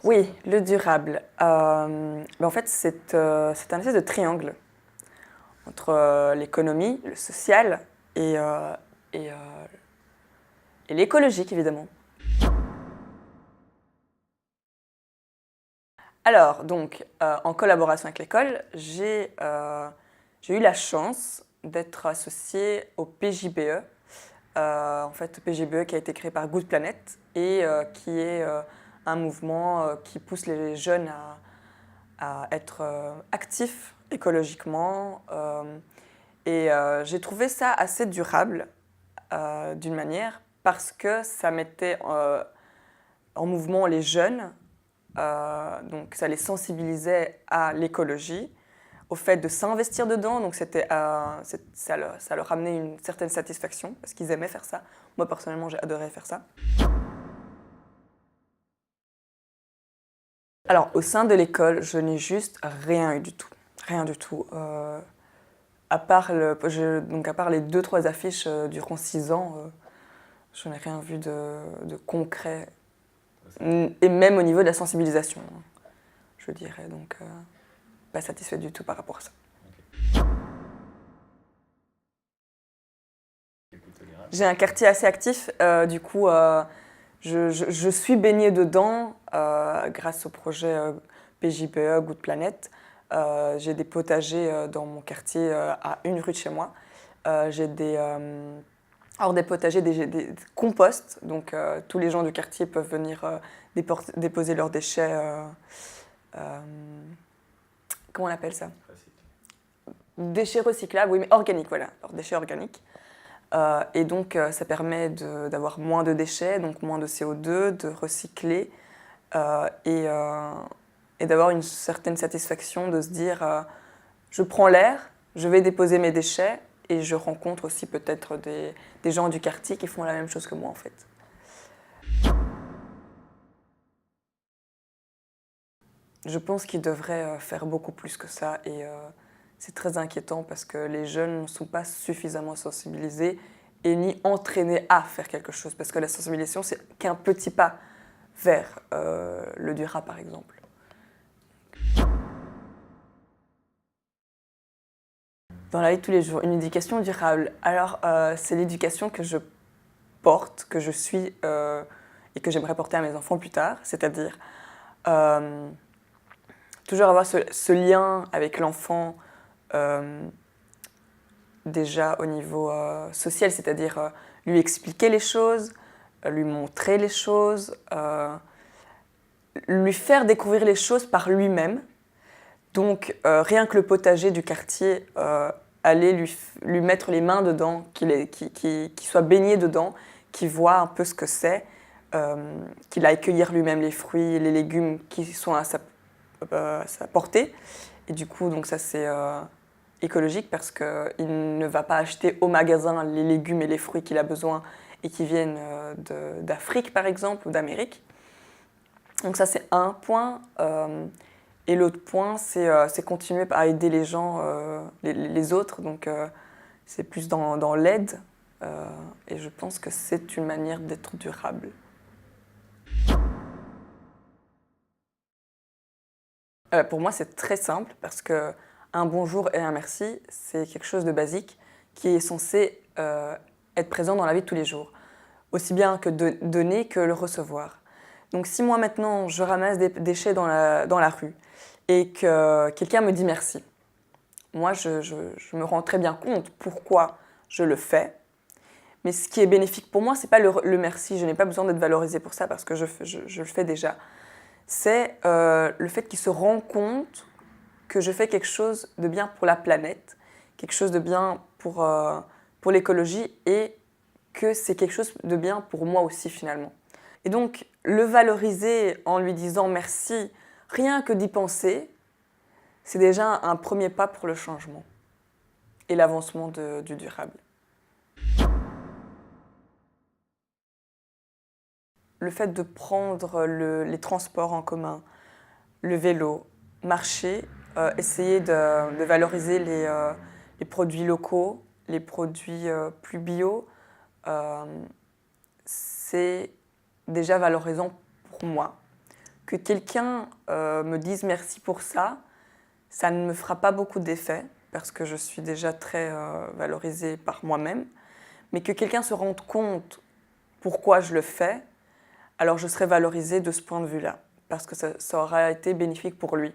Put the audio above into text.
Oui, le durable. En fait, c'est un espèce de triangle entre l'économie, le social et, euh, et, euh, et l'écologique, évidemment. Alors, donc, en collaboration avec l'école, j'ai eu la chance d'être associée au PJBE. En fait, PJBE qui a été créé par Good Planet et qui est un mouvement qui pousse les jeunes à être actifs écologiquement. J'ai trouvé ça assez durable d'une manière parce que ça mettait en mouvement les jeunes, donc ça les sensibilisait à l'écologie, au fait de s'investir dedans, donc ça leur amenait une certaine satisfaction parce qu'ils aimaient faire ça. Moi personnellement j'ai adoré faire ça. Alors au sein de l'école, je n'ai juste rien eu du tout, rien du tout. Donc à part les deux trois affiches durant 6 ans, je n'ai rien vu de concret. Et même au niveau de la sensibilisation, je dirais. Donc, pas satisfait du tout par rapport à ça. J'ai un quartier assez actif, du coup, je suis baignée dedans grâce au projet PJPE, Good Planet. J'ai des potagers dans mon quartier à 1 rue de chez moi. J'ai des potagers, des composts, donc tous les gens du quartier peuvent venir déposer leurs déchets. Euh, comment on appelle ça? Déchets recyclables, oui, mais organiques, voilà, alors, déchets organiques. Et donc, ça permet d'avoir moins de déchets, donc moins de CO2, de recycler euh, et, euh, et d'avoir une certaine satisfaction de se dire je prends l'air, je vais déposer mes déchets et je rencontre aussi peut-être des gens du quartier qui font la même chose que moi en fait. Je pense qu'ils devraient faire beaucoup plus que ça et c'est très inquiétant parce que les jeunes ne sont pas suffisamment sensibilisés et ni entraînés à faire quelque chose parce que la sensibilisation c'est qu'un petit pas vers le durable par exemple. Dans la vie de tous les jours, une éducation durable. Alors c'est l'éducation que je porte, que je suis et que j'aimerais porter à mes enfants plus tard, c'est-à-dire euh, toujours avoir ce lien avec l'enfant déjà au niveau social, c'est-à-dire lui expliquer les choses, lui montrer les choses, lui faire découvrir les choses par lui-même. Donc rien que le potager du quartier, aller lui mettre les mains dedans, qu'il soit baigné dedans, qu'il voit un peu ce que c'est, qu'il aille cueillir lui-même les fruits et les légumes qui sont à sa portée. Et du coup, donc ça c'est écologique parce qu'il ne va pas acheter au magasin les légumes et les fruits qu'il a besoin et qui viennent d'Afrique par exemple ou d'Amérique. Donc ça c'est un point. Et l'autre point, c'est continuer à aider les gens, les autres. Donc c'est plus dans l'aide. Et je pense que c'est une manière d'être durable. Pour moi, c'est très simple parce que un bonjour et un merci, c'est quelque chose de basique qui est censé être présent dans la vie de tous les jours, aussi bien que de donner que le recevoir. Donc si moi maintenant je ramasse des déchets dans la rue et que quelqu'un me dit merci, moi je me rends très bien compte pourquoi je le fais. Mais ce qui est bénéfique pour moi, c'est pas le merci. Je n'ai pas besoin d'être valorisée pour ça parce que je le fais déjà. C'est le fait qu'il se rend compte que je fais quelque chose de bien pour la planète, quelque chose de bien pour l'écologie et que c'est quelque chose de bien pour moi aussi finalement. Et donc, le valoriser en lui disant merci, rien que d'y penser, c'est déjà un premier pas pour le changement et l'avancement du durable. Le fait de prendre les transports en commun, le vélo, marcher, essayer de valoriser les produits locaux, les produits plus bio, c'est déjà valorisant pour moi. que quelqu'un me dise merci pour ça, ça ne me fera pas beaucoup d'effet, parce que je suis déjà très valorisée par moi-même, mais que quelqu'un se rende compte pourquoi je le fais, alors je serai valorisée de ce point de vue-là, parce que ça aura été bénéfique pour lui.